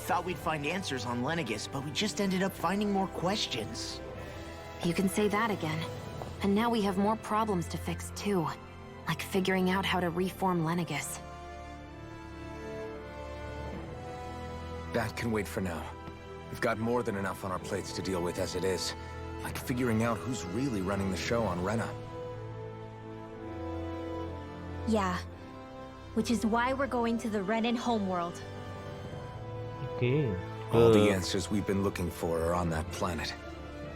thought we'd find answers on Lenegis, but we just ended up finding more questions. You can say that again. And now we have more problems to fix too. Like figuring out how to reform Lenegis. That can wait for now. We've got more than enough on our plates to deal with as it is. Like figuring out who's really running the show on Rena. Yeah. Which is why we're going to the Renan homeworld. Oke. All the answers we've been looking for are on that planet.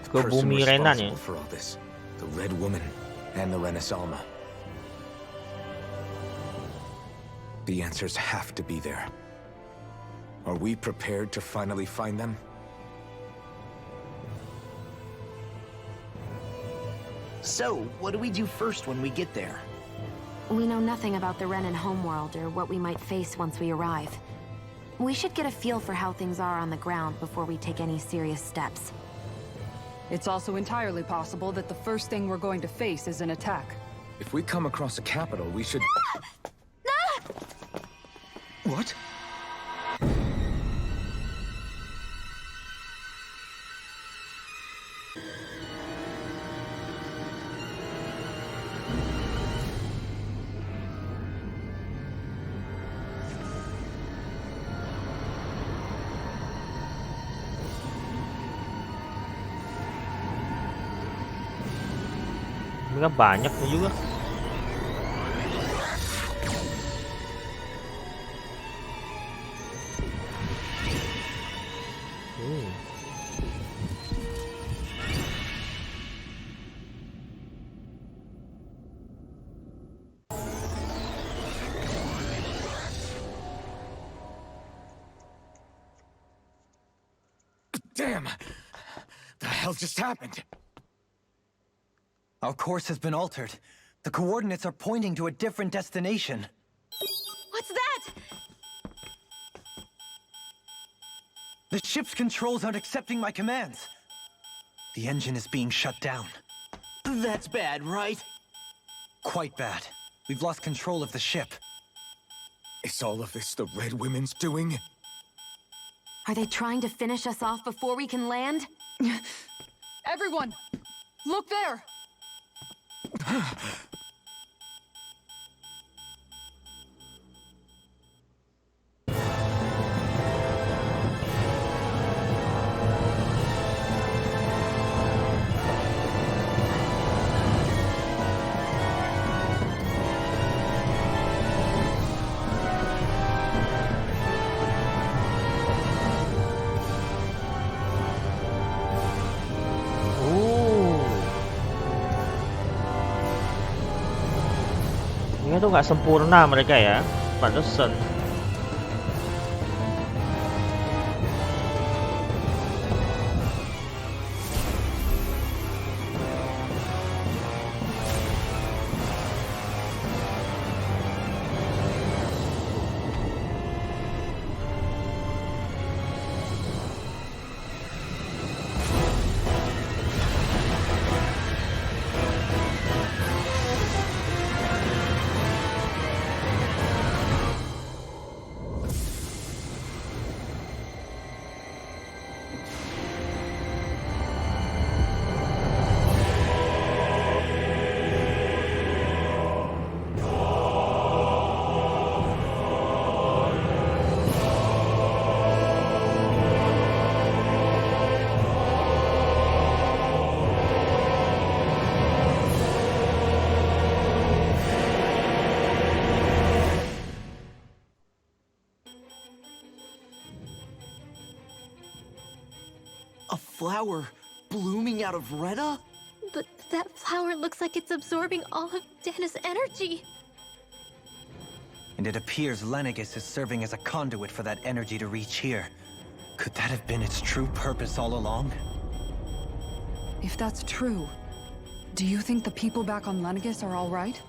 The Ke person bumi Renan ya. responsible for all this, the Red Woman and the Renaissance. The answers have to be there. Are we prepared to finally find them? So, what do we do first when we get there? We know nothing about the Renan homeworld or what we might face once we arrive. We should get a feel for how things are on the ground before we take any serious steps. It's also entirely possible that the first thing we're going to face is an attack. If we come across a capital, we should... What? Mereka banyaknya juga. Damn! The hell just happened? Our course has been altered. The coordinates are pointing to a different destination. What's that? The ship's controls aren't accepting my commands. The engine is being shut down. That's bad, right? Quite bad. We've lost control of the ship. Is all of this the Red Women's doing? Are they trying to finish us off before we can land? Everyone! Look there! Ini tuh nggak sempurna mereka ya, pantesan. A flower blooming out of Rena? But that flower looks like it's absorbing all of Dana's energy. And it appears Lenegis is serving as a conduit for that energy to reach here. Could that have been its true purpose all along? If that's true, do you think the people back on Lenegis are all right?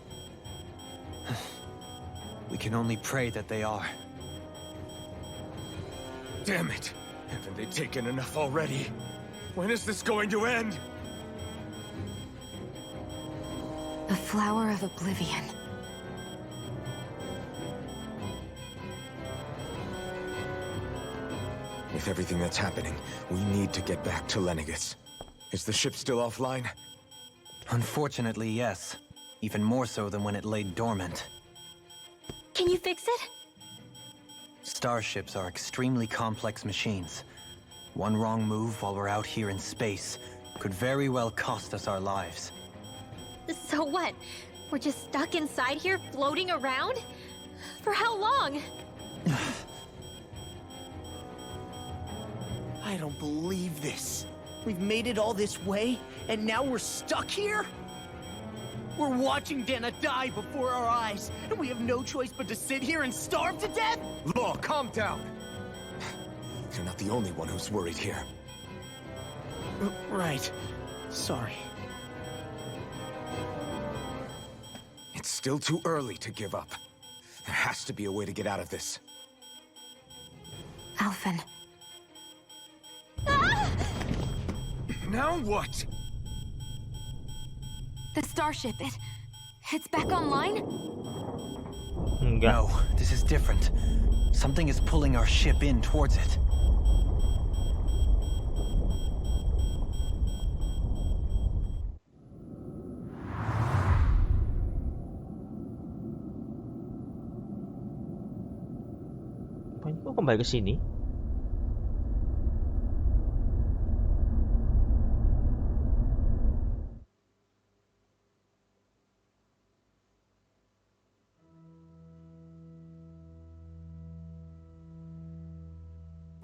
We can only pray that they are. Damn it! Haven't they taken enough already? When is this going to end? The Flower of Oblivion. With everything that's happening, we need to get back to Lenegis. Is the ship still offline? Unfortunately, yes. Even more so than when it lay dormant. Can you fix it? Starships are extremely complex machines. One wrong move while we're out here in space could very well cost us our lives. So what? We're just stuck inside here, floating around? For how long? I don't believe this. We've made it all this way, and now we're stuck here? We're watching Dhana die before our eyes, and we have no choice but to sit here and starve to death? Law, calm down! You're not the only one who's worried here. Right. Sorry. It's still too early to give up. There has to be a way to get out of this. Alphen. Now what? The starship, it's back online? Enggak. No, this is different. Something is pulling our ship in towards it. Ngapain kok kembali ke sini?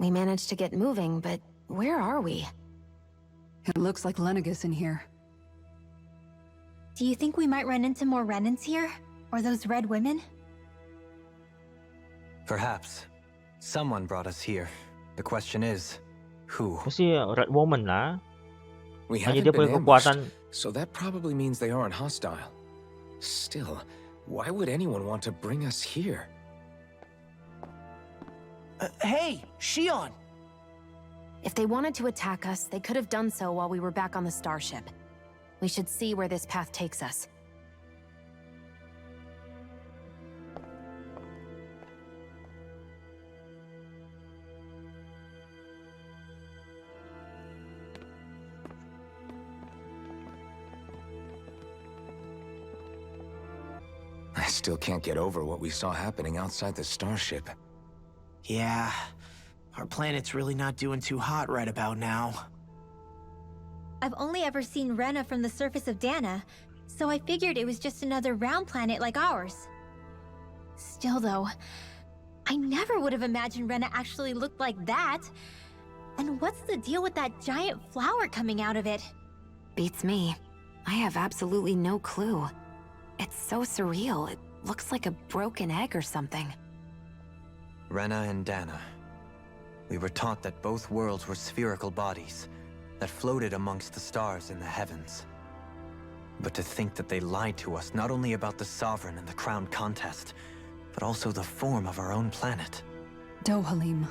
We managed to get moving, but where are we? It looks like Lenegis in here. Do you think we might run into more Renans here? Or those red women? Perhaps. Someone brought us here. The question is, who? Pasti Red Woman lah. We Hanya haven't dia been punya ambushed, kekuatan. so that probably means they aren't hostile. Still, why would anyone want to bring us here? Hey, Shion! If they wanted to attack us, they could have done so while we were back on the starship. We should see where this path takes us. I still can't get over what we saw happening outside the starship. Yeah, our planet's really not doing too hot right about now. I've only ever seen Rena from the surface of Dhana, so I figured it was just another round planet like ours. Still though, I never would have imagined Rena actually looked like that. And what's the deal with that giant flower coming out of it? Beats me. I have absolutely no clue. It's so surreal. It looks like a broken egg or something. Rena and Dhana. We were taught that both worlds were spherical bodies that floated amongst the stars in the heavens. But to think that they lied to us not only about the Sovereign and the Crown contest, but also the form of our own planet. Dohalim.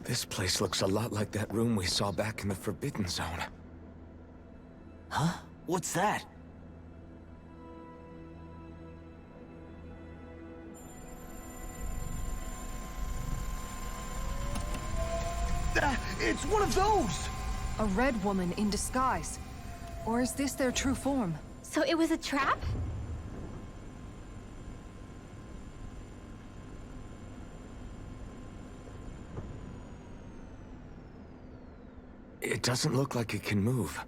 This place looks a lot like that room we saw back in the Forbidden Zone. Huh? What's that? It's one of those! A red woman in disguise. Or is this their true form? So it was a trap? It doesn't look like it can move.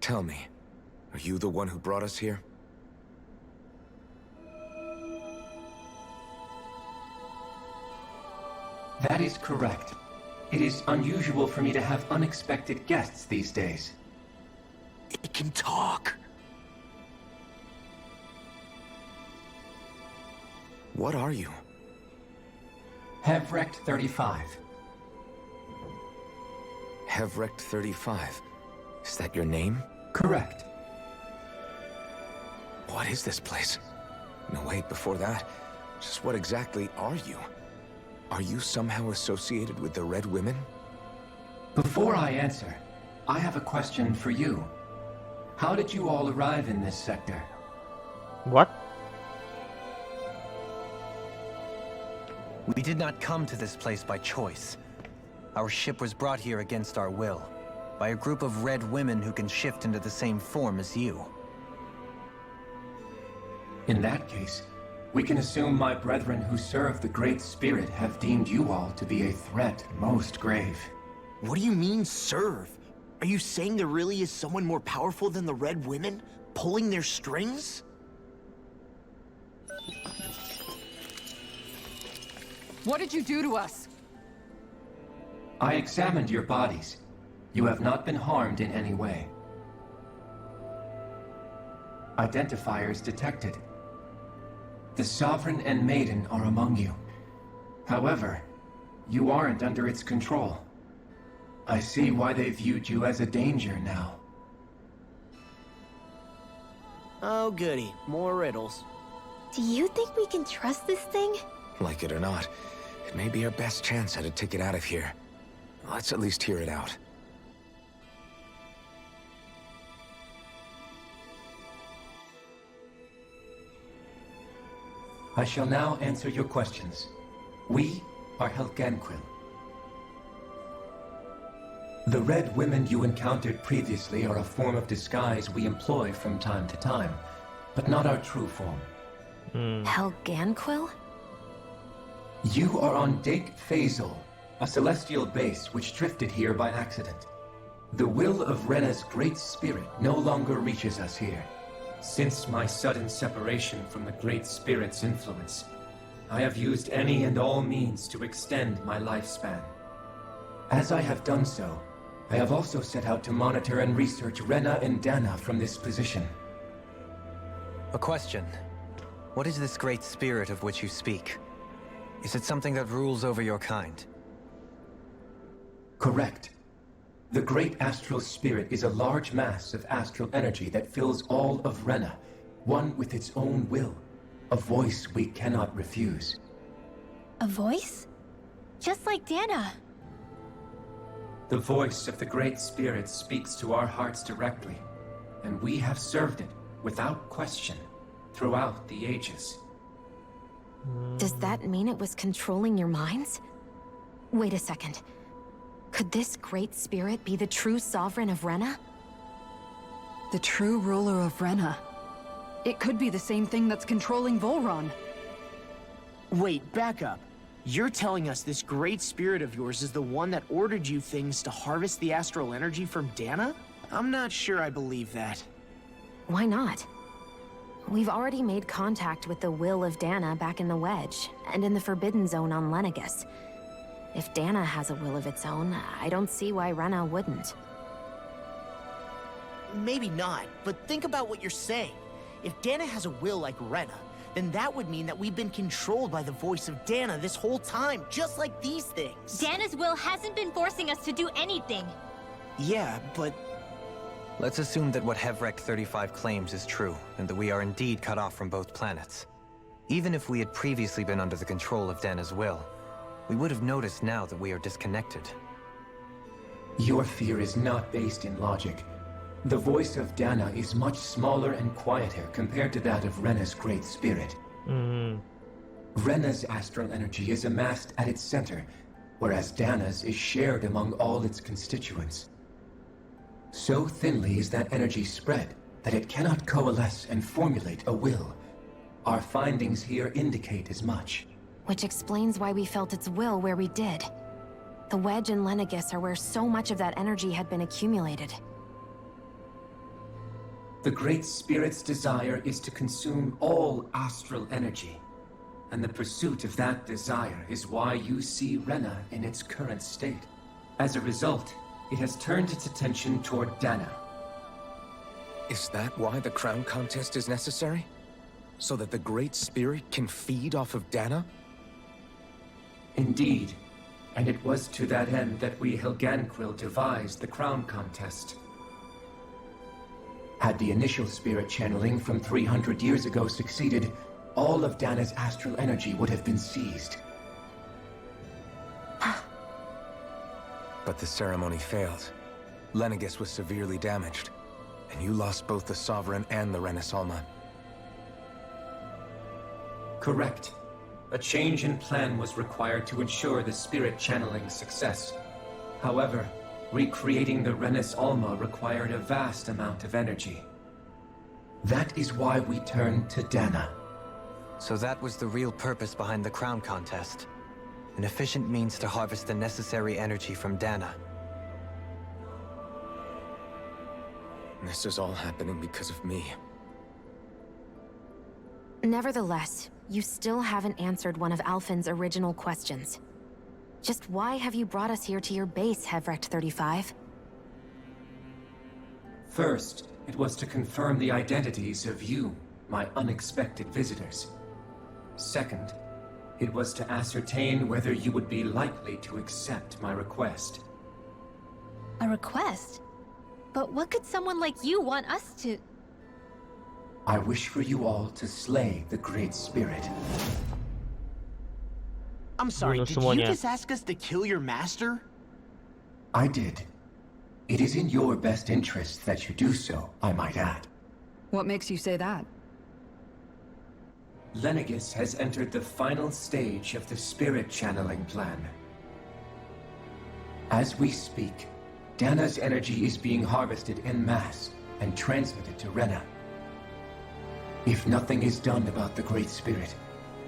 Tell me, are you the one who brought us here? That is correct. It is unusual for me to have unexpected guests these days. It can talk. What are you? Havrekt-35. Havrekt-35. Is that your name? Correct. What is this place? No, wait, before that, just what exactly are you? Are you somehow associated with the Red Women? Before I answer, I have a question for you. How did you all arrive in this sector? What? We did not come to this place by choice. Our ship was brought here against our will, by a group of red women who can shift into the same form as you. In that case, we can assume my brethren who serve the Great Spirit have deemed you all to be a threat most grave. What do you mean, serve? Are you saying there really is someone more powerful than the Red Women, pulling their strings? What did you do to us? I examined your bodies. You have not been harmed in any way. Identifiers detected. The Sovereign and Maiden are among you. However, you aren't under its control. I see why they viewed you as a danger now. Oh goody, more riddles. Do you think we can trust this thing? Like it or not, it may be our best chance at a ticket out of here. Let's at least hear it out. I shall now answer your questions. We are Helganquil. The Red Women you encountered previously are a form of disguise we employ from time to time, but not our true form. Helganquil? You are on Dake Phasal, a celestial base which drifted here by accident. The will of Rena's great spirit no longer reaches us here. Since my sudden separation from the Great Spirit's influence, I have used any and all means to extend my lifespan. As I have done so, I have also set out to monitor and research Rena and Dhana from this position. A question. What is this great spirit of which you speak? Is it something that rules over your kind? Correct. The Great Astral Spirit is a large mass of astral energy that fills all of Rena, one with its own will, a voice we cannot refuse. A voice? Just like Dhana. The voice of the Great Spirit speaks to our hearts directly, and we have served it, without question, throughout the ages. Does that mean it was controlling your minds? Wait a second. Could this great spirit be the true sovereign of Rena? The true ruler of Rena. It could be the same thing that's controlling Volron. Wait, back up. You're telling us this great spirit of yours is the one that ordered you things to harvest the astral energy from Dhana? I'm not sure I believe that. Why not? We've already made contact with the will of Dhana back in the Wedge, and in the Forbidden Zone on Lenegis. If Dhana has a will of its own, I don't see why Rena wouldn't. Maybe not, but think about what you're saying. If Dhana has a will like Rena, then that would mean that we've been controlled by the voice of Dhana this whole time, just like these things. Dhana's will hasn't been forcing us to do anything. Yeah, but... Let's assume that what Havrekt-35 claims is true, and that we are indeed cut off from both planets. Even if we had previously been under the control of Dhana's will, we would have noticed now that we are disconnected. Your fear is not based in logic. The voice of Dhana is much smaller and quieter compared to that of Rena's great spirit. Rena's astral energy is amassed at its center, whereas Dhana's is shared among all its constituents. So thinly is that energy spread that it cannot coalesce and formulate a will. Our findings here indicate as much. Which explains why we felt its will where we did. The Wedge and Lenegis are where so much of that energy had been accumulated. The Great Spirit's desire is to consume all astral energy, and the pursuit of that desire is why you see Rena in its current state. As a result, it has turned its attention toward Dhana. Is that why the crown contest is necessary? So that the Great Spirit can feed off of Dhana? Indeed, and it was to that end that we Helganquil devised the crown contest. Had the initial spirit channeling from 300 years ago succeeded, all of Dhana's astral energy would have been seized. But the ceremony failed. Lenegis was severely damaged, and you lost both the Sovereign and the Renaissance. Correct. A change in plan was required to ensure the spirit channeling success. However, recreating the Renaissance required a vast amount of energy. That is why we turned to Dhana. So that was the real purpose behind the crown contest. An efficient means to harvest the necessary energy from Dhana. This is all happening because of me. Nevertheless, you still haven't answered one of Alphen's original questions. Just why have you brought us here to your base, Havrekt-35? First, it was to confirm the identities of you, my unexpected visitors. Second, it was to ascertain whether you would be likely to accept my request. A request? But what could someone like you want us to... I wish for you all to slay the Great Spirit. I'm sorry, did you semuanya. just ask us to kill your master? I did. It is in your best interest that you do so, I might add. What makes you say that? Lenegis has entered the final stage of the spirit channeling plan. As we speak, Dhana's energy is being harvested en masse and transmitted to Rena. If nothing is done about the Great Spirit,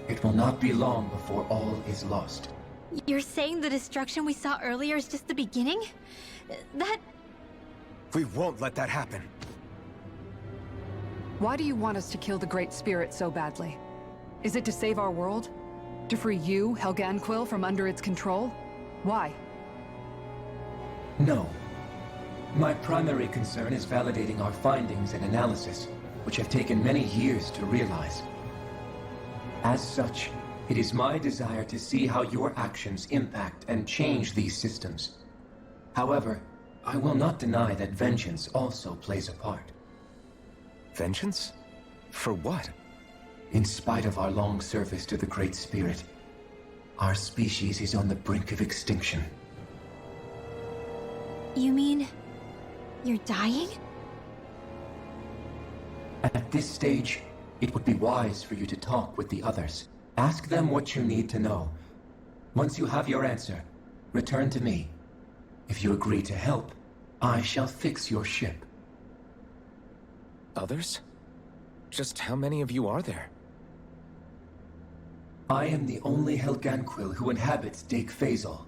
it will not be long before all is lost. You're saying the destruction we saw earlier is just the beginning? That... We won't let that happen. Why do you want us to kill the Great Spirit so badly? Is it to save our world? To free you, Helganquil, from under its control? Why? No. My primary concern is validating our findings and analysis, which have taken many years to realize. As such, it is my desire to see how your actions impact and change these systems. However, I will not deny that vengeance also plays a part. Vengeance? For what? In spite of our long service to the Great Spirit, our species is on the brink of extinction. You mean... you're dying? At this stage, it would be wise for you to talk with the others. Ask them what you need to know. Once you have your answer, return to me. If you agree to help, I shall fix your ship. Others? Just how many of you are there? I am the only Helganquil who inhabits Dake Faisal.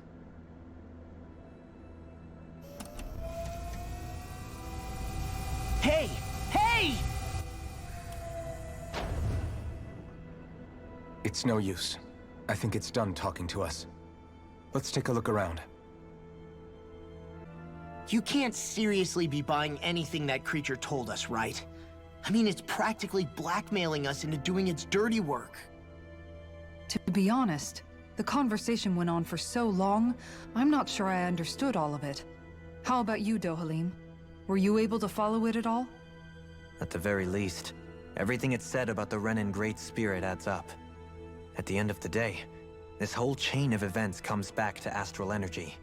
Hey! Hey! It's no use. I think it's done talking to us. Let's take a look around. You can't seriously be buying anything that creature told us, right? I mean, it's practically blackmailing us into doing its dirty work. To be honest, the conversation went on for so long, I'm not sure I understood all of it. How about you, Dohalim? Were you able to follow it at all? At the very least, everything it said about the Renan Great Spirit adds up. At the end of the day, this whole chain of events comes back to astral energy.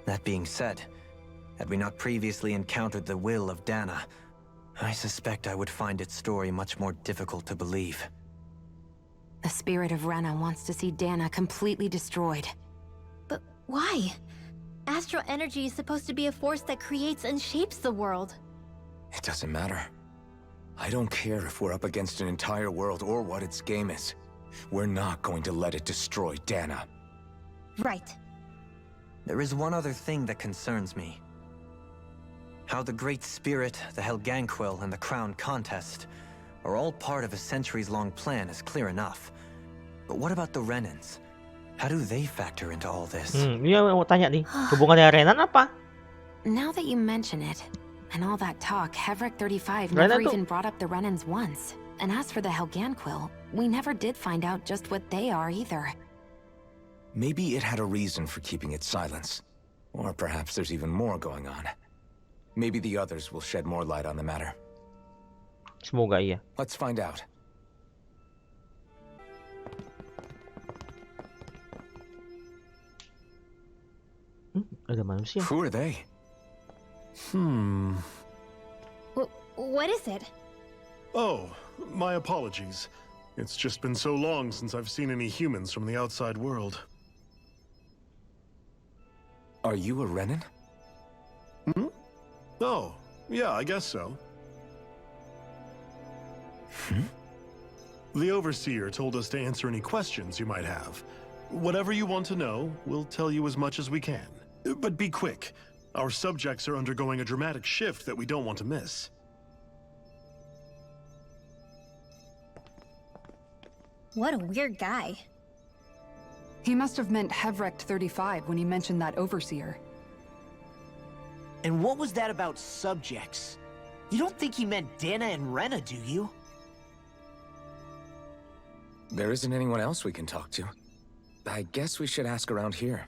That being said, had we not previously encountered the will of Dhana, I suspect I would find its story much more difficult to believe. The spirit of Rena wants to see Dhana completely destroyed. But why? Astral energy is supposed to be a force that creates and shapes the world. It doesn't matter. I don't care if we're up against an entire world or what its game is. We're not going to let it destroy Dhana. Right. There is one other thing that concerns me. How the Great Spirit, the Helganquil, and the Crown Contest are all part of a centuries-long plan is clear enough. But what about the Renans? How do they factor into all this? Iya mau tanya nih, hubungannya Renan apa? Now that you mention it, and all that talk, Havrekt-35 Rena never tuh- even brought up the Renans once. And as for the Helganquil, we never did find out just what they are either. Maybe it had a reason for keeping its silence. Or perhaps there's even more going on. Maybe the others will shed more light on the matter. Semoga iya. Let's find out. Ada manusia. Who are they? What is it? Oh, my apologies. It's just been so long since I've seen any humans from the outside world. Are you a Renan? Oh, yeah, I guess so. The Overseer told us to answer any questions you might have. Whatever you want to know, we'll tell you as much as we can. But be quick. Our subjects are undergoing a dramatic shift that we don't want to miss. What a weird guy. He must have meant Havrekt-35 when he mentioned that Overseer. And what was that about subjects? You don't think he meant Dana and Rena, do you? There isn't anyone else we can talk to. I guess we should ask around here.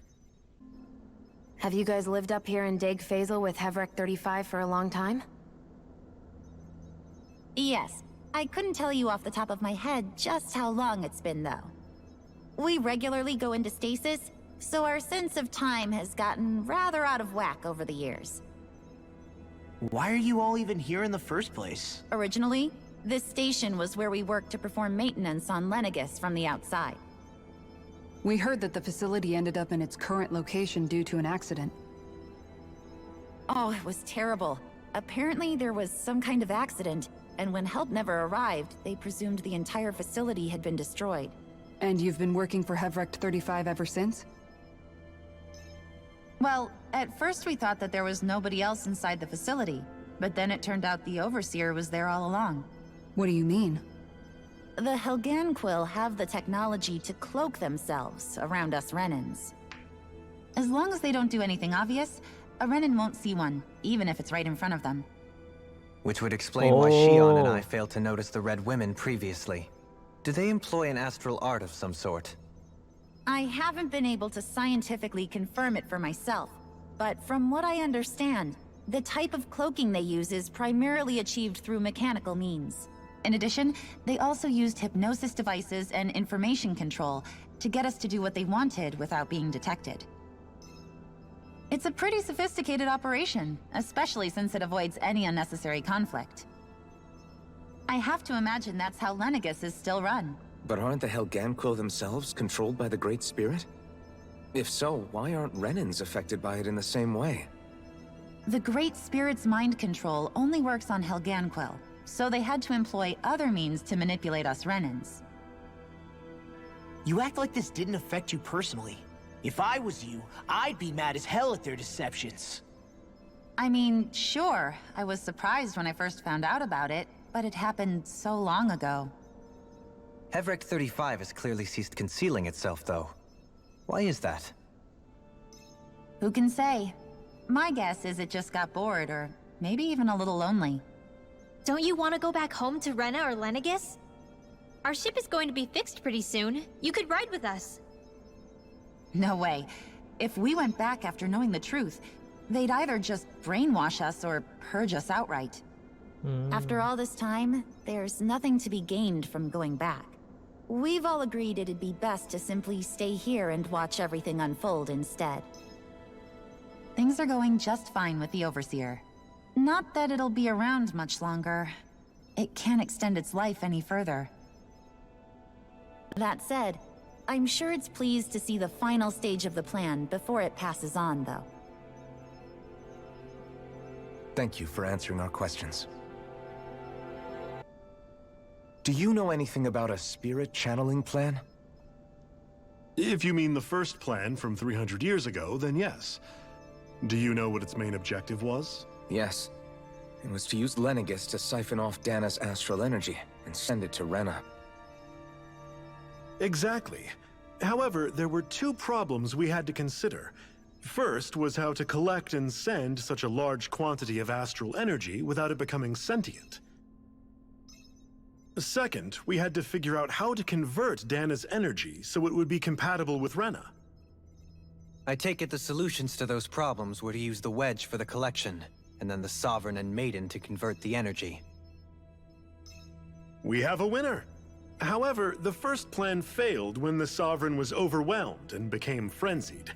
Have you guys lived up here in Dig Faisal with Havrekt-35 for a long time? Yes. I couldn't tell you off the top of my head just how long it's been, though. We regularly go into stasis, so our sense of time has gotten rather out of whack over the years. Why are you all even here in the first place? Originally, this station was where we worked to perform maintenance on Lenegis from the outside. We heard that the facility ended up in its current location due to an accident. Oh, it was terrible. Apparently there was some kind of accident, and when help never arrived, they presumed the entire facility had been destroyed. And you've been working for Havrekt-35 ever since? Well, at first we thought that there was nobody else inside the facility, but then it turned out the Overseer was there all along. What do you mean? The Helganquil have the technology to cloak themselves around us Renans. As long as they don't do anything obvious, a Renan won't see one, even if it's right in front of them. Which would explain why Shion and I failed to notice the Red Women previously. Do they employ an astral art of some sort? I haven't been able to scientifically confirm it for myself, but from what I understand, the type of cloaking they use is primarily achieved through mechanical means. In addition, they also used hypnosis devices and information control to get us to do what they wanted without being detected. It's a pretty sophisticated operation, especially since it avoids any unnecessary conflict. I have to imagine that's how Lenegis is still run. But aren't the Helganquil themselves controlled by the Great Spirit? If so, why aren't Renans affected by it in the same way? The Great Spirit's mind control only works on Helganquil, so they had to employ other means to manipulate us Renans. You act like this didn't affect you personally. If I was you, I'd be mad as hell at their deceptions. I mean, sure, I was surprised when I first found out about it, but it happened so long ago. Havrekt-35 has clearly ceased concealing itself, though. Why is that? Who can say? My guess is it just got bored, or maybe even a little lonely. Don't you want to go back home to Rena or Lenegis? Our ship is going to be fixed pretty soon. You could ride with us. No way. If we went back after knowing the truth, they'd either just brainwash us or purge us outright. After all this time, there's nothing to be gained from going back. We've all agreed it'd be best to simply stay here and watch everything unfold instead. Things are going just fine with the Overseer. Not that it'll be around much longer. It can't extend its life any further. That said, I'm sure it's pleased to see the final stage of the plan before it passes on, though. Thank you for answering our questions. Do you know anything about a spirit channeling plan? If you mean the first plan from 300 years ago, then yes. Do you know what its main objective was? Yes. It was to use Lenegis to siphon off Dana's astral energy and send it to Rena. Exactly. However, there were two problems we had to consider. First was how to collect and send such a large quantity of astral energy without it becoming sentient. Second, we had to figure out how to convert Dana's energy so it would be compatible with Rena. I take it the solutions to those problems were to use the wedge for the collection, and then the Sovereign and Maiden to convert the energy. We have a winner! However, the first plan failed when the Sovereign was overwhelmed and became frenzied.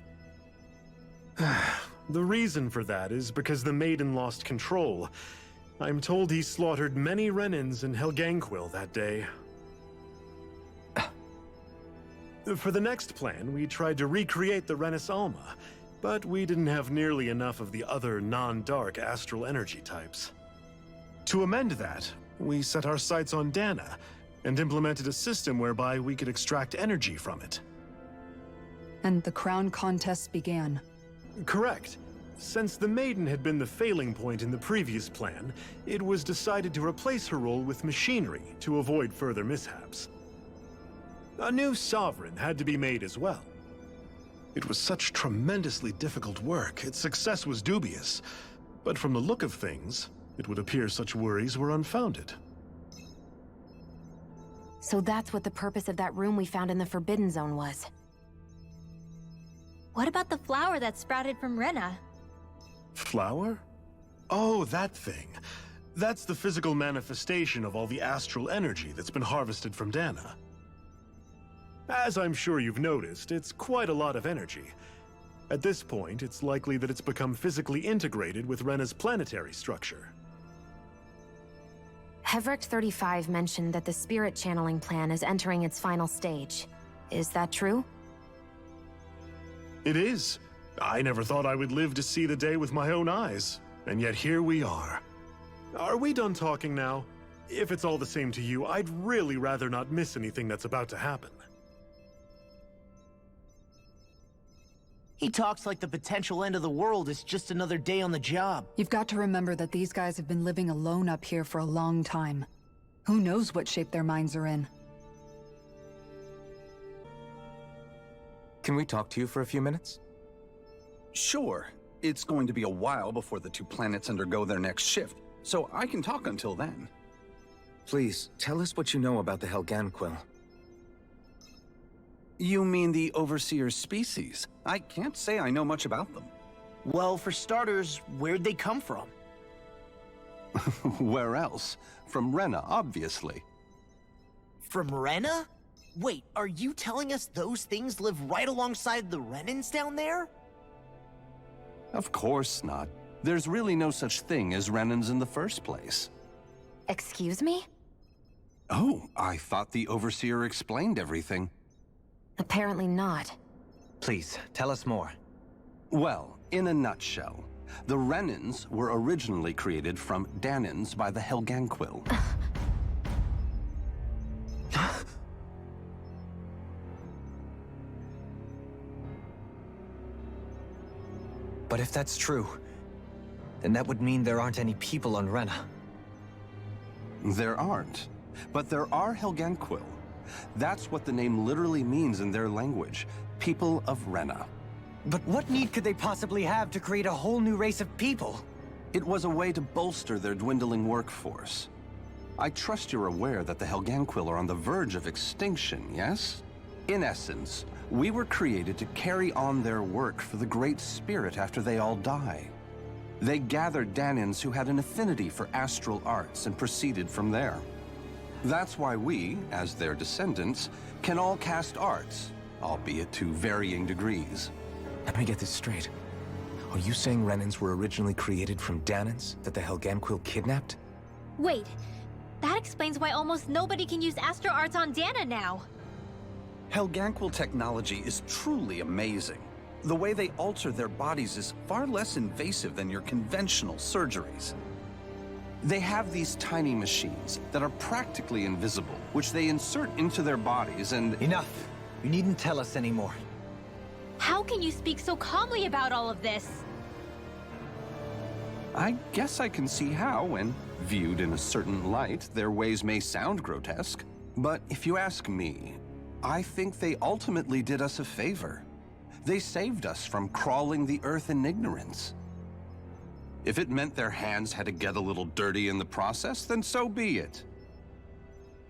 The reason for that is because the Maiden lost control. I'm told he slaughtered many Renans in Helganquil that day. For the next plan, we tried to recreate the Renus Alma, but we didn't have nearly enough of the other non-dark astral energy types. To amend that, we set our sights on Dhana, and implemented a system whereby we could extract energy from it. And the crown contest began. Correct. Since the Maiden had been the failing point in the previous plan, it was decided to replace her role with machinery to avoid further mishaps. A new sovereign had to be made as well. It was such tremendously difficult work, its success was dubious. But from the look of things, it would appear such worries were unfounded. So that's what the purpose of that room we found in the Forbidden Zone was. What about the flower that sprouted from Rena? Flower? Oh, that thing. That's the physical manifestation of all the astral energy that's been harvested from Dhana. As I'm sure you've noticed, it's quite a lot of energy. At this point, it's likely that it's become physically integrated with Rena's planetary structure. Havrekt-35 mentioned that the spirit channeling plan is entering its final stage. Is that true? It is. I never thought I would live to see the day with my own eyes, and yet here we are. Are we done talking now? If it's all the same to you, I'd really rather not miss anything that's about to happen. He talks like the potential end of the world is just another day on the job. You've got to remember that these guys have been living alone up here for a long time. Who knows what shape their minds are in? Can we talk to you for a few minutes? Sure. It's going to be a while before the two planets undergo their next shift, so I can talk until then. Please, tell us what you know about the Helganquil. You mean the Overseer species? I can't say I know much about them. Well, for starters, where'd they come from? Where else? From Rena, obviously. From Rena? Wait, are you telling us those things live right alongside the Renans down there? Of course not. There's really no such thing as Renans in the first place. Excuse me? Oh, I thought the Overseer explained everything. Apparently not. Please, tell us more. Well, in a nutshell, the Renans were originally created from Danans by the Helganquil. But if that's true, then that would mean there aren't any people on Rena. There aren't, but there are Helganquil. That's what the name literally means in their language, people of Rena. But what need could they possibly have to create a whole new race of people? It was a way to bolster their dwindling workforce. I trust you're aware that the Helganquil are on the verge of extinction, yes? In essence, we were created to carry on their work for the Great Spirit after they all die. They gathered Danans who had an affinity for astral arts and proceeded from there. That's why we, as their descendants, can all cast arts, albeit to varying degrees. Let me get this straight. Are you saying Renans were originally created from Danans that the Helganquil kidnapped? Wait, that explains why almost nobody can use astro arts on Dhana now. Helganquil technology is truly amazing. The way they alter their bodies is far less invasive than your conventional surgeries. They have these tiny machines that are practically invisible, which they insert into their bodies and— Enough! You needn't tell us anymore. How can you speak so calmly about all of this? I guess I can see how, when viewed in a certain light, their ways may sound grotesque. But if you ask me, I think they ultimately did us a favor. They saved us from crawling the earth in ignorance. If it meant their hands had to get a little dirty in the process, then so be it.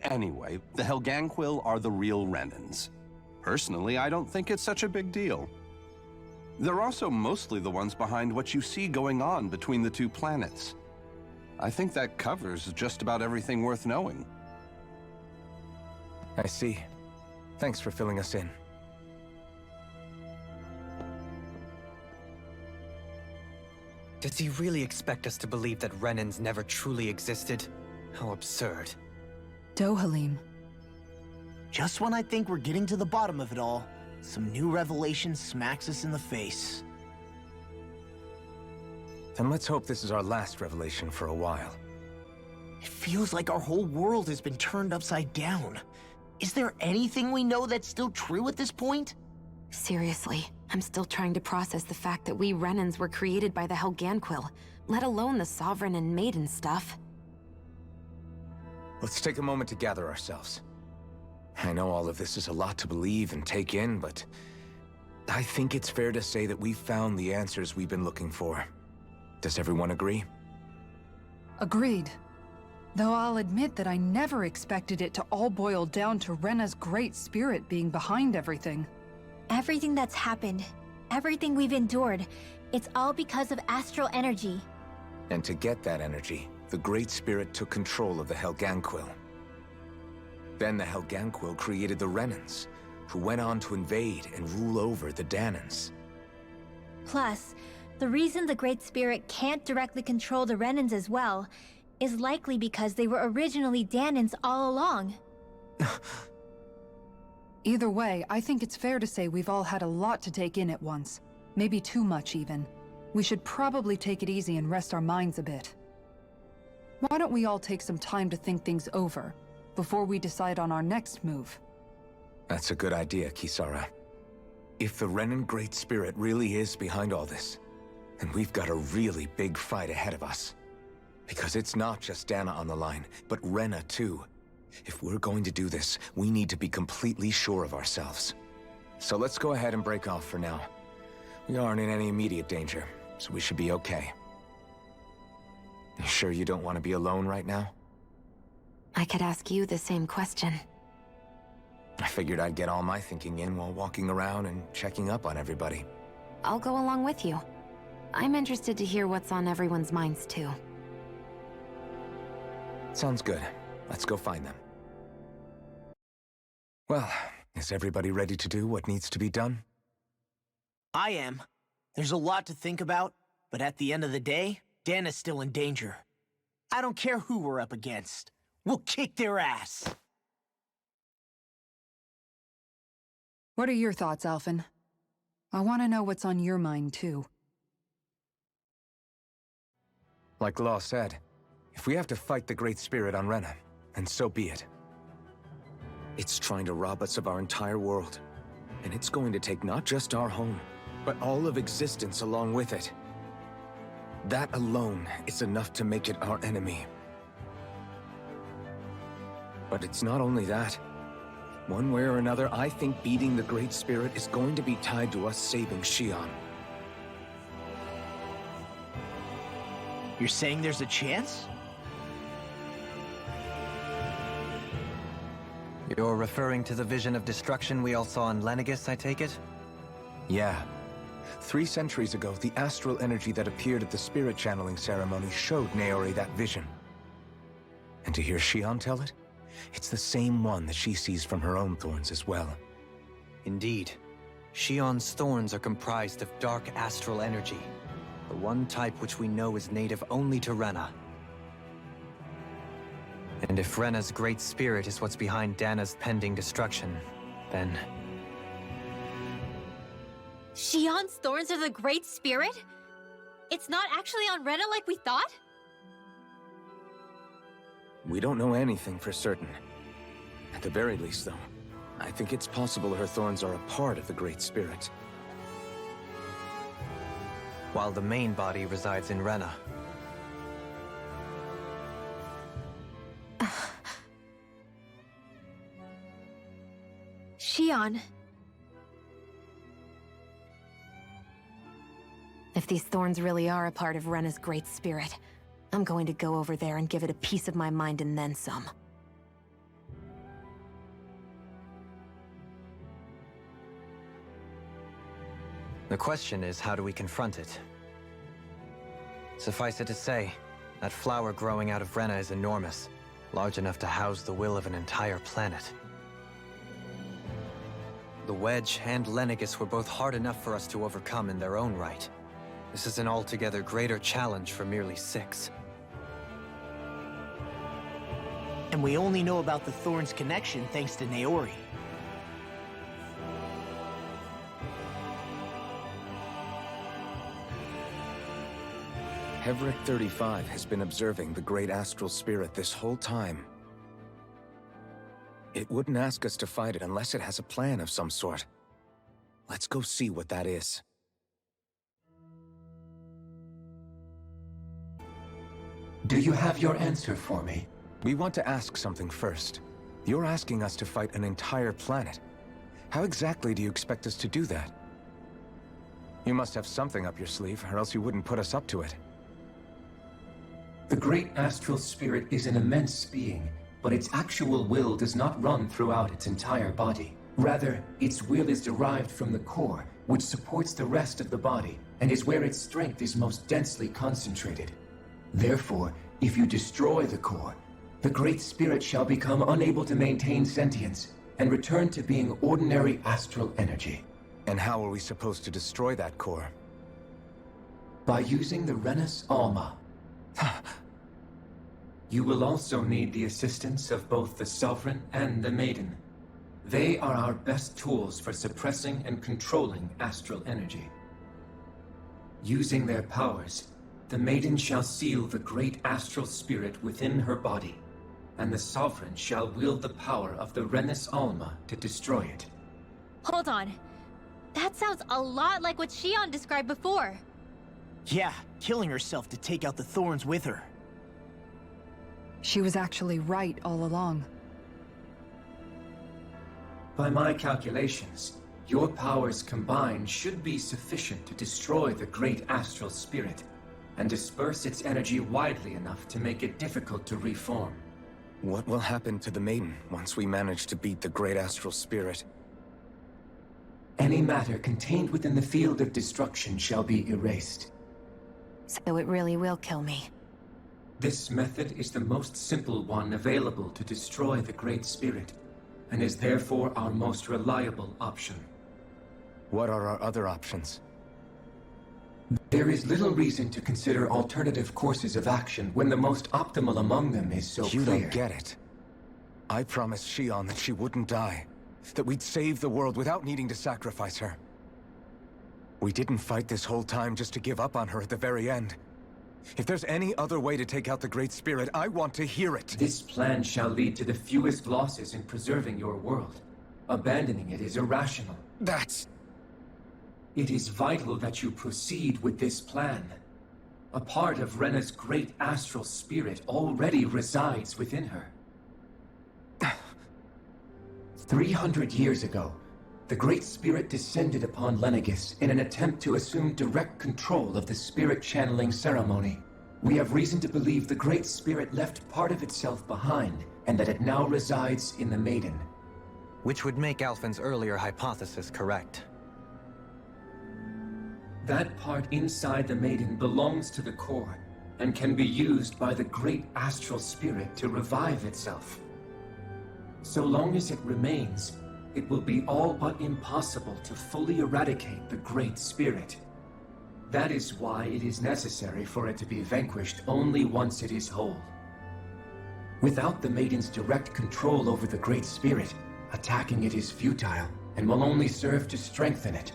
Anyway, the Helganquil are the real Renans. Personally, I don't think it's such a big deal. They're also mostly the ones behind what you see going on between the two planets. I think that covers just about everything worth knowing. I see. Thanks for filling us in. Does he really expect us to believe that Renans never truly existed? How absurd. Dohalim. Just when I think we're getting to the bottom of it all, some new revelation smacks us in the face. Then let's hope this is our last revelation for a while. It feels like our whole world has been turned upside down. Is there anything we know that's still true at this point? Seriously, I'm still trying to process the fact that we Renans were created by the Helganquil, let alone the Sovereign and Maiden stuff. Let's take a moment to gather ourselves. I know all of this is a lot to believe and take in, but I think it's fair to say that we've found the answers we've been looking for. Does everyone agree? Agreed. Though I'll admit that I never expected it to all boil down to Rena's great spirit being behind everything. Everything that's happened, everything we've endured, it's all because of astral energy. And to get that energy, the Great Spirit took control of the Helganquil. Then the Helganquil created the Renans, who went on to invade and rule over the Danans. Plus, the reason the Great Spirit can't directly control the Renans as well is likely because they were originally Danans all along. Either way, I think it's fair to say we've all had a lot to take in at once. Maybe too much, even. We should probably take it easy and rest our minds a bit. Why don't we all take some time to think things over, before we decide on our next move? That's a good idea, Kisara. If the Renan Great Spirit really is behind all this, then we've got a really big fight ahead of us. Because it's not just Dana on the line, but Rena too. If we're going to do this, we need to be completely sure of ourselves. So let's go ahead and break off for now. We aren't in any immediate danger, so we should be okay. You sure you don't want to be alone right now? I could ask you the same question. I figured I'd get all my thinking in while walking around and checking up on everybody. I'll go along with you. I'm interested to hear what's on everyone's minds too. Sounds good. Let's go find them. Well, is everybody ready to do what needs to be done? I am. There's a lot to think about, but at the end of the day, Dana's still in danger. I don't care who we're up against. We'll kick their ass. What are your thoughts, Alphen? I want to know what's on your mind, too. Like Law said, if we have to fight the Great Spirit on Rena, then so be it. It's trying to rob us of our entire world. And it's going to take not just our home, but all of existence along with it. That alone is enough to make it our enemy. But it's not only that. One way or another, I think beating the Great Spirit is going to be tied to us saving Xion. You're saying there's a chance? You're referring to the vision of destruction we all saw in Lenegis, I take it? Yeah. 3 centuries ago, the astral energy that appeared at the spirit channeling ceremony showed Naori that vision. And to hear Xion tell it, it's the same one that she sees from her own thorns as well. Indeed. Xion's thorns are comprised of dark astral energy, the one type which we know is native only to Rena. And if Rena's great spirit is what's behind Dana's pending destruction, then... Xion's thorns are the Great Spirit? It's not actually on Rena like we thought? We don't know anything for certain. At the very least, though, I think it's possible her thorns are a part of the Great Spirit. While the main body resides in Rena. Xion. If these thorns really are a part of Rena's great spirit, I'm going to go over there and give it a piece of my mind and then some. The question is, how do we confront it? Suffice it to say, that flower growing out of Rena is enormous, large enough to house the will of an entire planet. The Wedge and Lenegis were both hard enough for us to overcome in their own right. This is an altogether greater challenge for merely 6. And we only know about the Thorn's connection thanks to Naori. Havrekt-35 has been observing the great astral spirit this whole time. It wouldn't ask us to fight it unless it has a plan of some sort. Let's go see what that is. Do you have your answer for me? We want to ask something first. You're asking us to fight an entire planet. How exactly do you expect us to do that? You must have something up your sleeve, or else you wouldn't put us up to it. The great astral spirit is an immense being, but its actual will does not run throughout its entire body. Rather, its will is derived from the core, which supports the rest of the body, and is where its strength is most densely concentrated. Therefore, if you destroy the core, the great spirit shall become unable to maintain sentience, and return to being ordinary astral energy. And how are we supposed to destroy that core? By using the Renis Alma. You will also need the assistance of both the Sovereign and the Maiden. They are our best tools for suppressing and controlling astral energy. Using their powers, the Maiden shall seal the great astral spirit within her body, and the Sovereign shall wield the power of the Renis Alma to destroy it. Hold on. That sounds a lot like what Shion described before. Yeah, killing herself to take out the Thorns with her. She was actually right all along. By my calculations, your powers combined should be sufficient to destroy the great astral spirit, and disperse its energy widely enough to make it difficult to reform. What will happen to the Maiden once we manage to beat the great astral spirit? Any matter contained within the field of destruction shall be erased. So it really will kill me. This method is the most simple one available to destroy the Great Spirit, and is therefore our most reliable option. What are our other options? There is little reason to consider alternative courses of action when the most optimal among them is so clear. You don't get it. I promised Shion that she wouldn't die, that we'd save the world without needing to sacrifice her. We didn't fight this whole time just to give up on her at the very end. If there's any other way to take out the Great Spirit, I want to hear it. This plan shall lead to the fewest losses in preserving your world. Abandoning it is irrational. It is vital that you proceed with this plan. A part of Rena's great astral spirit already resides within her. 300 years ago, the Great Spirit descended upon Lenegis in an attempt to assume direct control of the spirit channeling ceremony. We have reason to believe the Great Spirit left part of itself behind, and that it now resides in the Maiden. Which would make Alphen's earlier hypothesis correct. That part inside the Maiden belongs to the core, and can be used by the great astral spirit to revive itself. So long as it remains, it will be all but impossible to fully eradicate the Great Spirit. That is why it is necessary for it to be vanquished only once it is whole. Without the Maiden's direct control over the Great Spirit, attacking it is futile, and will only serve to strengthen it.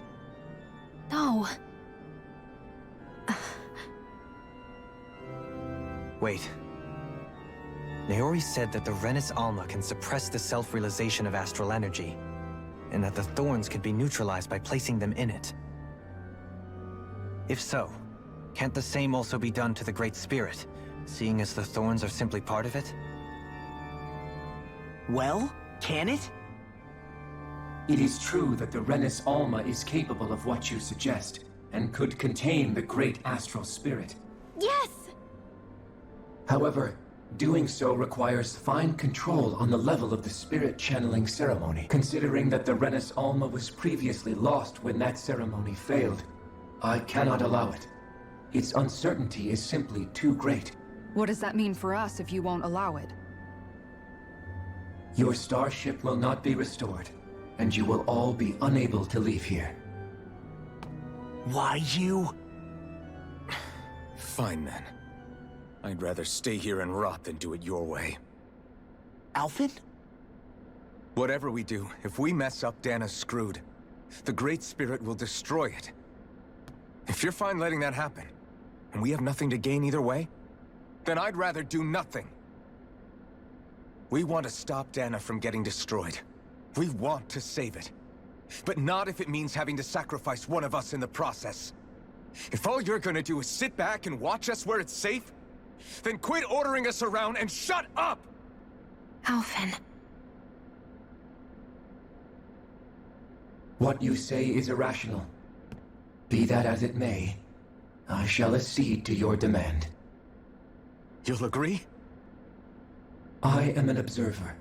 No. Wait. Naori said that the Renis Alma can suppress the self-realization of astral energy, and that the Thorns could be neutralized by placing them in it. If so, can't the same also be done to the Great Spirit, seeing as the Thorns are simply part of it? Well, can it? It is true that the Renis Alma is capable of what you suggest, and could contain the great astral spirit. Yes! However, doing so requires fine control on the level of the spirit channeling ceremony, considering that the Renis Alma was previously lost when that ceremony failed. I cannot allow it. Its uncertainty is simply too great. What does that mean for us if you won't allow it? Your starship will not be restored, and you will all be unable to leave here. Why you? Fine then. I'd rather stay here and rot than do it your way. Alphen? Whatever we do, if we mess up, Dana's screwed. The Great Spirit will destroy it. If you're fine letting that happen, and we have nothing to gain either way, then I'd rather do nothing. We want to stop Dana from getting destroyed. We want to save it. But not if it means having to sacrifice one of us in the process. If all you're gonna do is sit back and watch us where it's safe, then quit ordering us around and shut up! Alphen. What you say is irrational. Be that as it may, I shall accede to your demand. You'll agree? I am an observer.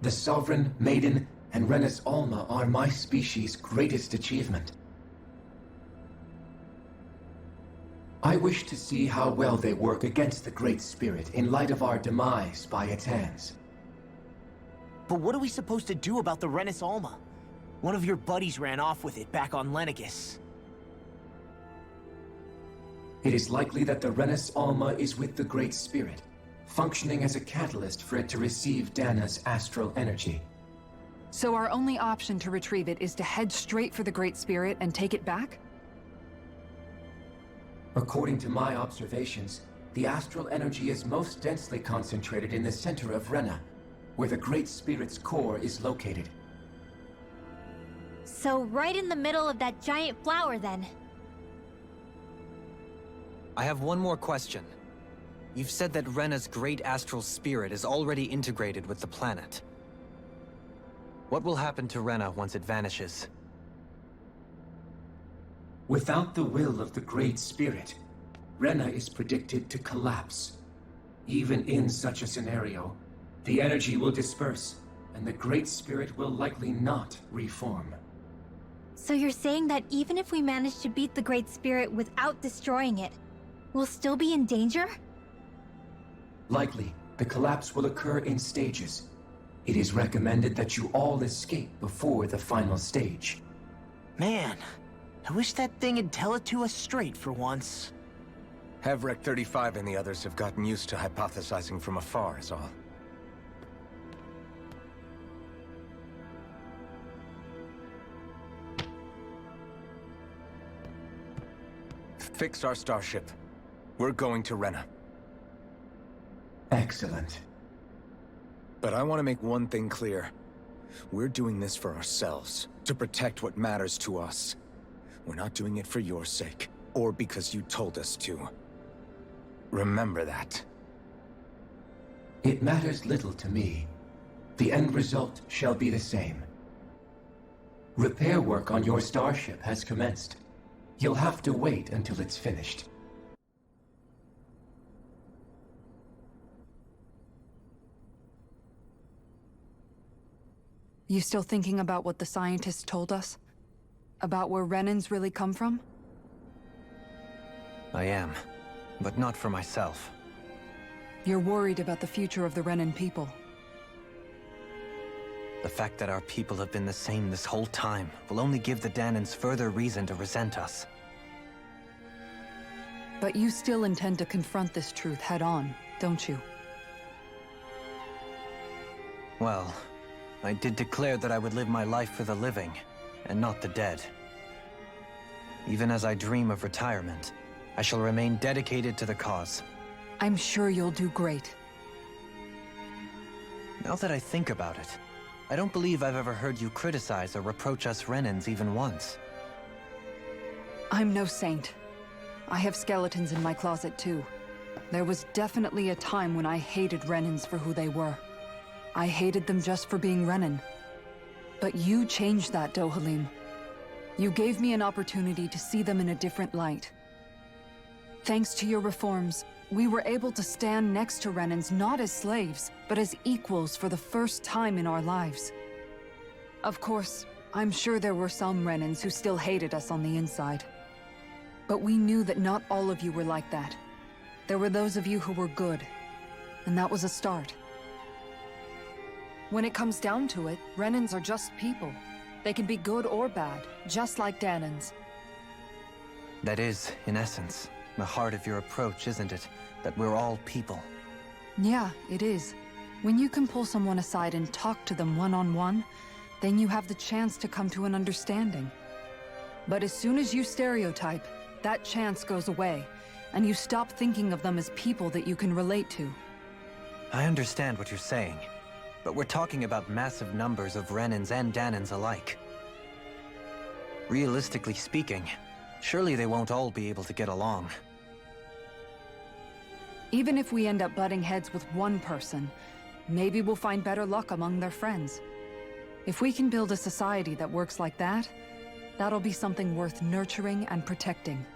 The Sovereign, Maiden, and Rena's Alma are my species' greatest achievement. I wish to see how well they work against the Great Spirit in light of our demise by its hands. But what are we supposed to do about the Renis Alma? One of your buddies ran off with it back on Lenegis. It is likely that the Renis Alma is with the Great Spirit, functioning as a catalyst for it to receive Dana's astral energy. So our only option to retrieve it is to head straight for the Great Spirit and take it back? According to my observations, the astral energy is most densely concentrated in the center of Rena, where the Great Spirit's core is located. So right in the middle of that giant flower, then. I have one more question. You've said that Rena's great astral spirit is already integrated with the planet. What will happen to Rena once it vanishes? Without the will of the Great Spirit, Rena is predicted to collapse. Even in such a scenario, the energy will disperse, and the Great Spirit will likely not reform. So you're saying that even if we manage to beat the Great Spirit without destroying it, we'll still be in danger? Likely, the collapse will occur in stages. It is recommended that you all escape before the final stage. Man, I wish that thing would tell it to us straight for once. Havrekt-35 and the others have gotten used to hypothesizing from afar is all. Fix our starship. We're going to Rena. Excellent. But I want to make one thing clear. We're doing this for ourselves, to protect what matters to us. We're not doing it for your sake, or because you told us to. Remember that. It matters little to me. The end result shall be the same. Repair work on your starship has commenced. You'll have to wait until it's finished. You still thinking about what the scientists told us? About where Renans really come from? I am, but not for myself. You're worried about the future of the Renan people. The fact that our people have been the same this whole time will only give the Danans further reason to resent us. But you still intend to confront this truth head-on, don't you? Well, I did declare that I would live my life for the living, and not the dead. Even as I dream of retirement, I shall remain dedicated to the cause. I'm sure you'll do great. Now that I think about it, I don't believe I've ever heard you criticize or reproach us Renans even once. I'm no saint. I have skeletons in my closet too. There was definitely a time when I hated Renans for who they were. I hated them just for being Renan. But you changed that, Dohalim. You gave me an opportunity to see them in a different light. Thanks to your reforms, we were able to stand next to Renans not as slaves, but as equals for the first time in our lives. Of course, I'm sure there were some Renans who still hated us on the inside. But we knew that not all of you were like that. There were those of you who were good, and that was a start. When it comes down to it, Renans are just people. They can be good or bad, just like Danans. That is, in essence, the heart of your approach, isn't it? That we're all people. Yeah, it is. When you can pull someone aside and talk to them one-on-one, then you have the chance to come to an understanding. But as soon as you stereotype, that chance goes away, and you stop thinking of them as people that you can relate to. I understand what you're saying, but we're talking about massive numbers of Renans and Danans alike. Realistically speaking, surely they won't all be able to get along. Even if we end up butting heads with one person, maybe we'll find better luck among their friends. If we can build a society that works like that, that'll be something worth nurturing and protecting.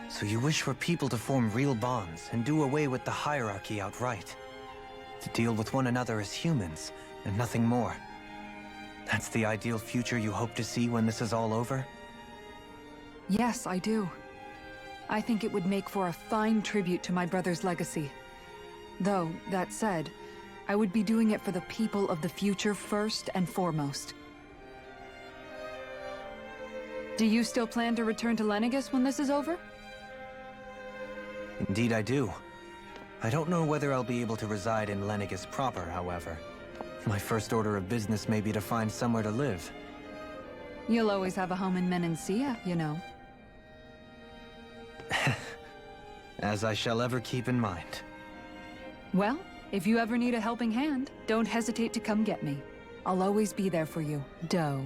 So you wish for people to form real bonds and do away with the hierarchy outright? To deal with one another as humans, and nothing more? That's the ideal future you hope to see when this is all over? Yes, I do. I think it would make for a fine tribute to my brother's legacy. Though, that said, I would be doing it for the people of the future first and foremost. Do you still plan to return to Lenegis when this is over? Indeed I do. I don't know whether I'll be able to reside in Lenegis proper, however. My first order of business may be to find somewhere to live. You'll always have a home in Menancia, you know. As I shall ever keep in mind. Well, if you ever need a helping hand, don't hesitate to come get me. I'll always be there for you, Doe.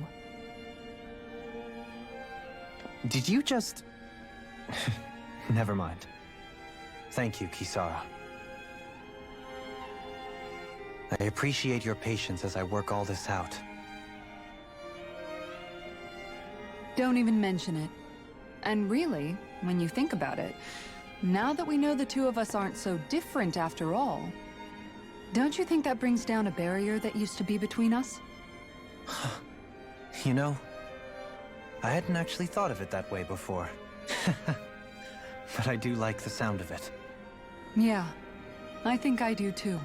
Did you just... Never mind. Thank you, Kisara. I appreciate your patience as I work all this out. Don't even mention it. And really, when you think about it, now that we know the two of us aren't so different after all, don't you think that brings down a barrier that used to be between us? You know, I hadn't actually thought of it that way before. But I do like the sound of it. Yeah, I think I do too.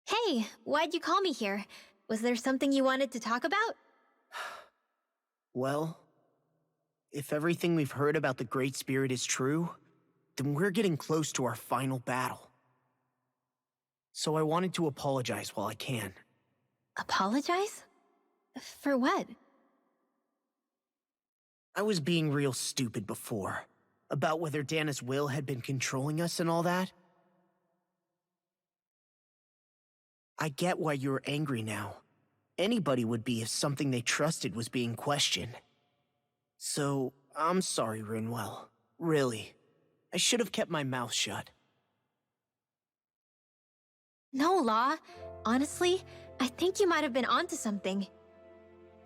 Hey, why'd you call me here? Was there something you wanted to talk about? Well, if everything we've heard about the Great Spirit is true, then we're getting close to our final battle. So I wanted to apologize while I can. Apologize? For what? I was being real stupid before, about whether Dana's will had been controlling us and all that. I get why you're angry now. Anybody would be if something they trusted was being questioned. So, I'm sorry, Rinwell. Really. I should have kept my mouth shut. No, Law. Honestly, I think you might have been onto something.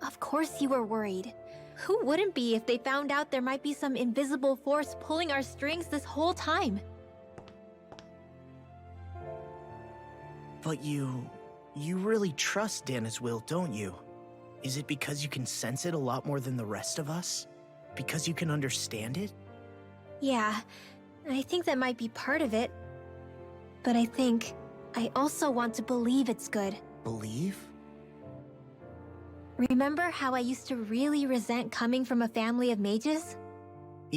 Of course you were worried. Who wouldn't be if they found out there might be some invisible force pulling our strings this whole time? But you really trust Dana's will, don't you? Is it because you can sense it a lot more than the rest of us? Because you can understand it? Yeah, I think that might be part of it. But I think I also want to believe it's good. Believe? Remember how I used to really resent coming from a family of mages?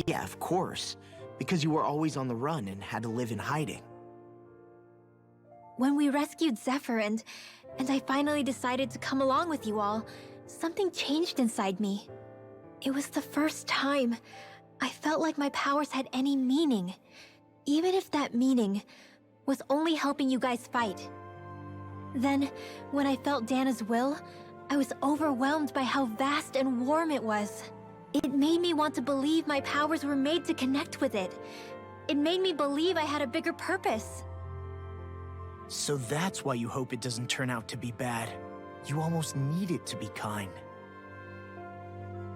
Yeah, of course. Because you were always on the run and had to live in hiding. When we rescued Zephyr and I finally decided to come along with you all, something changed inside me. It was the first time I felt like my powers had any meaning, even if that meaning was only helping you guys fight. Then, when I felt Dana's will, I was overwhelmed by how vast and warm it was. It made me want to believe my powers were made to connect with it. It made me believe I had a bigger purpose. So that's why you hope it doesn't turn out to be bad. You almost need it to be kind.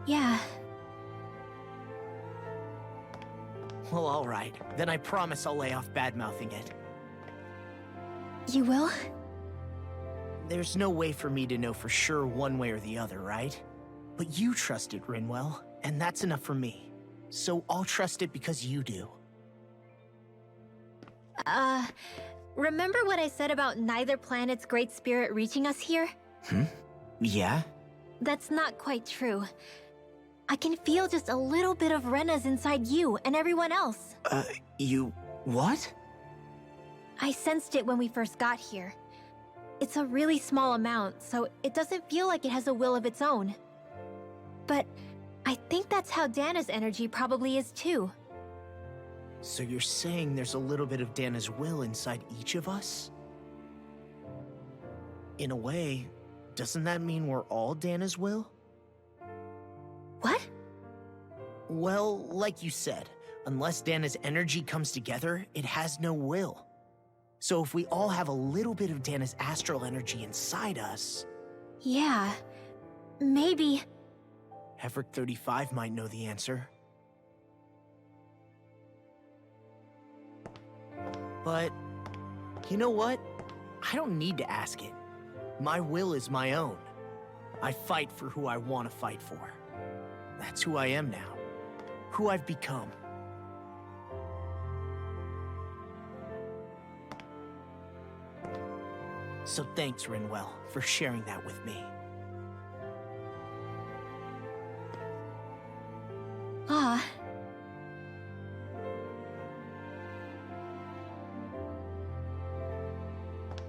Yeah. Well, alright. Then I promise I'll lay off bad-mouthing it. You will? There's no way for me to know for sure one way or the other, right? But you trust it, Rinwell, and that's enough for me. So I'll trust it because you do. remember what I said about neither planet's great spirit reaching us here? Yeah? That's not quite true. I can feel just a little bit of Rena's inside you and everyone else. You... what? I sensed it when we first got here. It's a really small amount, so it doesn't feel like it has a will of its own. But I think that's how Dana's energy probably is too. So you're saying there's a little bit of Dana's will inside each of us? In a way, doesn't that mean we're all Dana's will? What? Well, like you said, unless Dana's energy comes together, it has no will. So if we all have a little bit of Dana's astral energy inside us... Yeah, maybe... Havrekt-35 might know the answer. But, you know what? I don't need to ask it. My will is my own. I fight for who I want to fight for. That's who I am now. Who I've become. So thanks, Rinwell, for sharing that with me. Ah.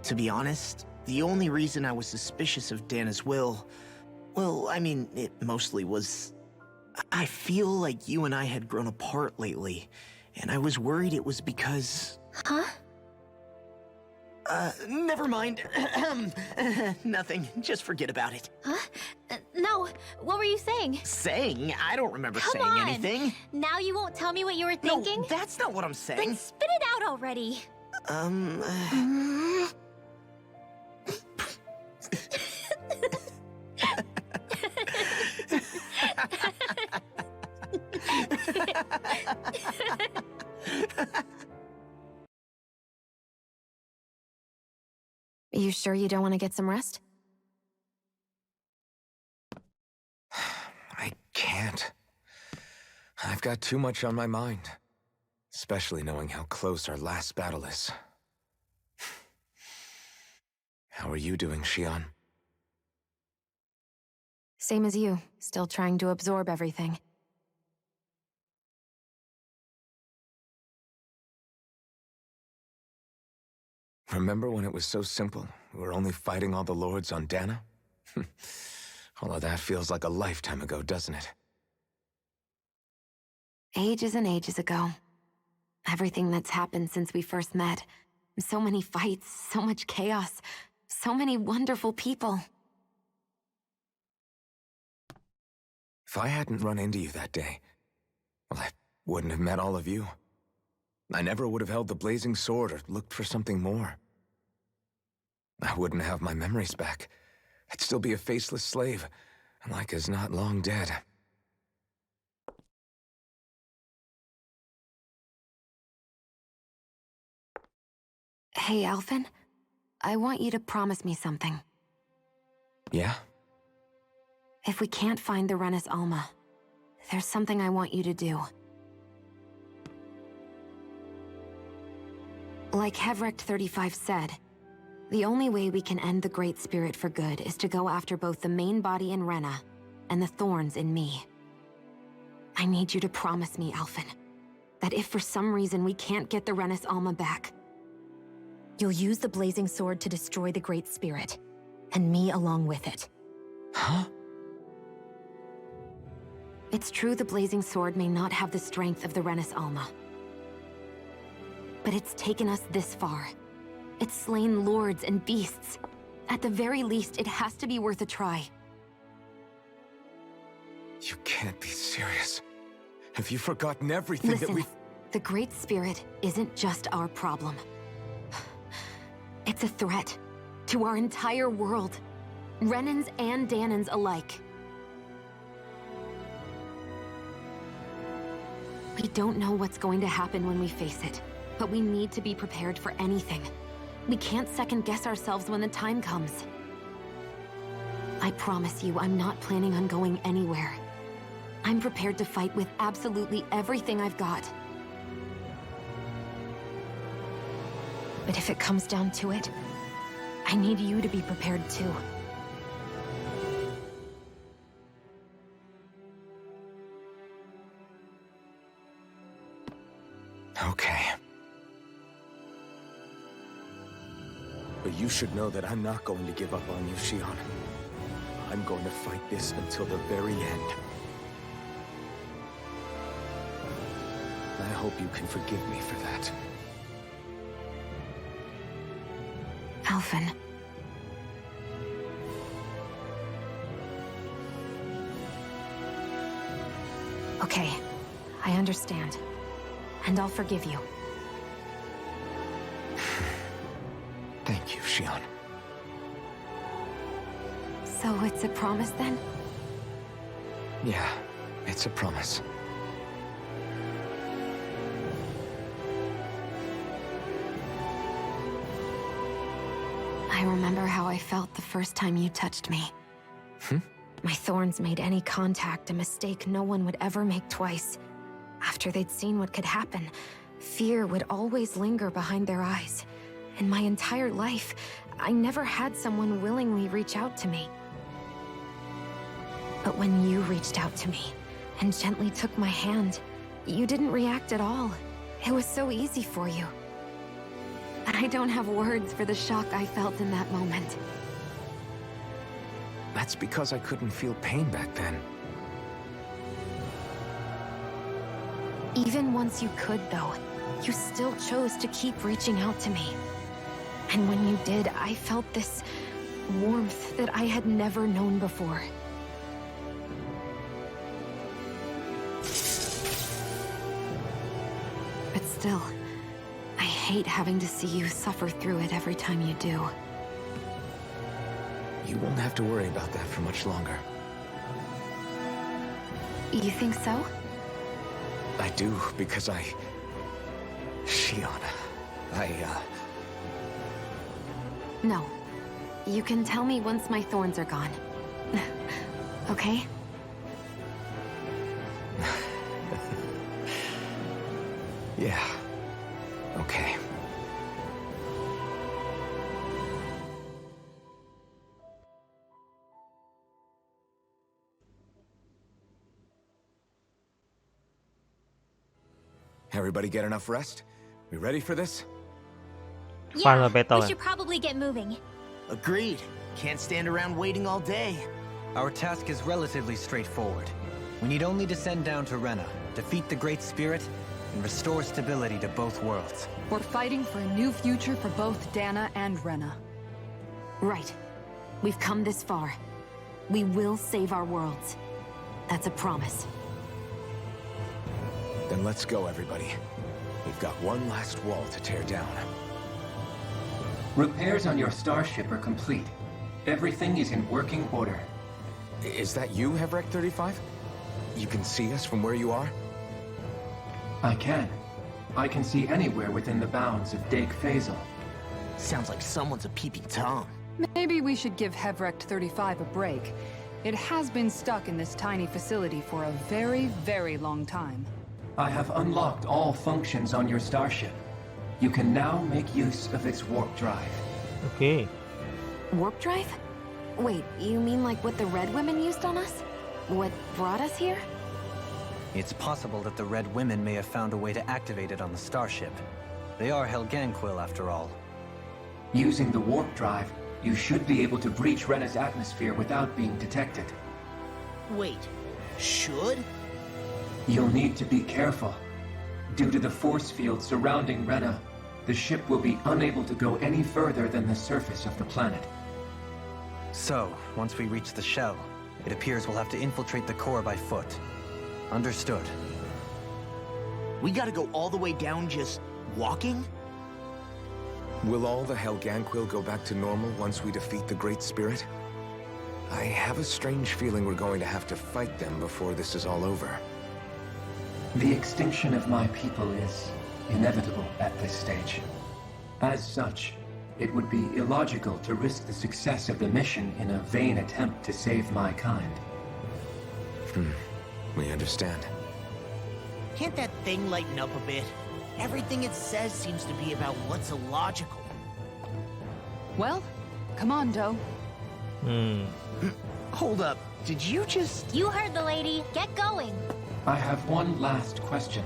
To be honest, the only reason I was suspicious of Dana's will, well, I mean, it mostly was... I feel like you and I had grown apart lately, and I was worried it was because... Huh? Never mind. Nothing. Just forget about it. Huh? No, what were you saying? Saying? I don't remember saying Come on. anything. Now you won't tell me what you were thinking? No, that's not what I'm saying. Then spit it out already. You sure you don't want to get some rest? I can't. I've got too much on my mind. Especially knowing how close our last battle is. How are you doing, Xion? Same as you, still trying to absorb everything. Remember when it was so simple? We were only fighting all the lords on Dana? All of that feels like a lifetime ago, doesn't it? Ages and ages ago. Everything that's happened since we first met. So many fights, so much chaos, so many wonderful people. If I hadn't run into you that day, well, I wouldn't have met all of you. I never would have held the blazing sword or looked for something more. I wouldn't have my memories back. I'd still be a faceless slave, like as not long dead. Hey, Alphen. I want you to promise me something. Yeah? If we can't find the Renis Alma, there's something I want you to do. Like Havrekt-35 said, the only way we can end the Great Spirit for good is to go after both the main body in Rena and the thorns in me. I need you to promise me, Alphen, that if for some reason we can't get the Renis Alma back, you'll use the blazing sword to destroy the Great Spirit, and me along with it. Huh? It's true the blazing sword may not have the strength of the Renis Alma. But it's taken us this far. It's slain lords and beasts. At the very least, it has to be worth a try. You can't be serious. Have you forgotten everything Listen, that we've... the Great Spirit isn't just our problem. It's a threat to our entire world. Renans and Danans alike. We don't know what's going to happen when we face it, but we need to be prepared for anything. We can't second-guess ourselves when the time comes. I promise you, I'm not planning on going anywhere. I'm prepared to fight with absolutely everything I've got. But if it comes down to it, I need you to be prepared too. Okay. But you should know that I'm not going to give up on you, Shion. I'm going to fight this until the very end. I hope you can forgive me for that. Alphen. Okay, I understand. And I'll forgive you. Thank you, Shion. So it's a promise then? Yeah, it's a promise. I remember how I felt the first time you touched me. Hmm? My thorns made any contact a mistake no one would ever make twice. After they'd seen what could happen, fear would always linger behind their eyes. In my entire life, I never had someone willingly reach out to me. But when you reached out to me and gently took my hand, you didn't react at all. It was so easy for you. I don't have words for the shock I felt in that moment. That's because I couldn't feel pain back then. Even once you could, though, you still chose to keep reaching out to me. And when you did, I felt this warmth that I had never known before. But still, I hate having to see you suffer through it every time you do. You won't have to worry about that for much longer. You think so? I do, because Shion, No. You can tell me once my thorns are gone. Okay? Yeah. Okay. Everybody get enough rest? We ready for this? Final Yeah, battle. we should probably get moving. Agreed. Can't stand around waiting all day. Our task is relatively straightforward. We need only descend down to Rena, defeat the Great Spirit, and restore stability to both worlds. We're fighting for a new future for both Dana and Rena. Right. We've come this far. We will save our worlds. That's a promise. Then let's go, everybody. We've got one last wall to tear down. Repairs on your starship are complete. Everything is in working order. Is that you, Havrekt-35? You can see us from where you are? I can. I can see anywhere within the bounds of Dake Faisal. Sounds like someone's a peeping Tom. Maybe we should give Havrekt-35 a break. It has been stuck in this tiny facility for a very, very long time. I have unlocked all functions on your starship. You can now make use of its warp drive. Okay. Warp drive? Wait, you mean like what the Red Women used on us? What brought us here? It's possible that the Red Women may have found a way to activate it on the starship. They are Helganquil, after all. Using the warp drive, you should be able to breach Rena's atmosphere without being detected. Wait, should? You'll need to be careful. Due to the force field surrounding Rena, the ship will be unable to go any further than the surface of the planet. So, once we reach the shell, it appears we'll have to infiltrate the core by foot. Understood. We gotta go all the way down just walking? Will all the Helganquil go back to normal once we defeat the Great Spirit? I have a strange feeling we're going to have to fight them before this is all over. The extinction of my people is inevitable at this stage. As such, it would be illogical to risk the success of the mission in a vain attempt to save my kind. We understand. Can't that thing lighten up a bit? Everything it says seems to be about what's illogical. Well, come on, Doe. Hold up, did you just... You heard the lady. Get going. I have one last question.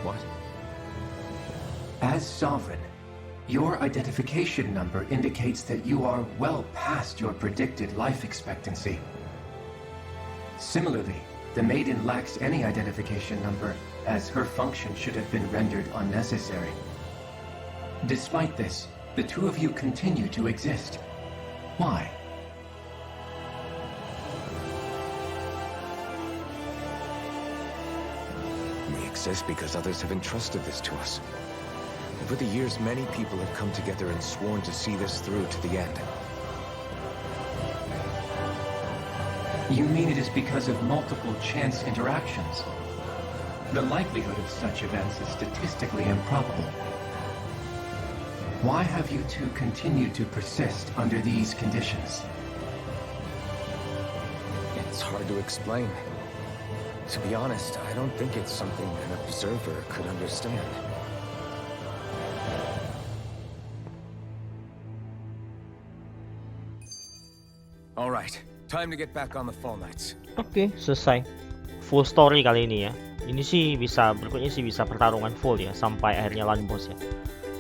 What? As Sovereign, your identification number indicates that you are well past your predicted life expectancy. Similarly, the Maiden lacks any identification number, as her function should have been rendered unnecessary. Despite this, the two of you continue to exist. Why? We exist because others have entrusted this to us. Over the years, many people have come together and sworn to see this through to the end. You mean it is because of multiple chance interactions? The likelihood of such events is statistically improbable. Why have you two continued to persist under these conditions? It's hard to explain. To be honest, I don't think it's something an observer could understand. All right, time to get back on the Fall Knights. Oke, selesai. Full story kali ini ya. Ini sih bisa, berikutnya sih bisa pertarungan full ya, sampai akhirnya lawan bos ya.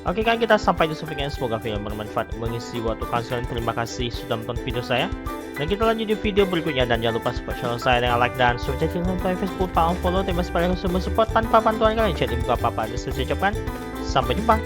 Oke kan, kita sampai di sekian. Semoga film bermanfaat mengisi waktu kalian. Terima kasih sudah menonton video saya. Dan kita lanjut di video berikutnya. Dan jangan lupa support channel saya dengan like dan subscribe channel saya Facebook, follow. Terima kasih pada semua support. Tanpa bantuan kalian jadi buka apa-apa. Saya ucapkan sampai jumpa.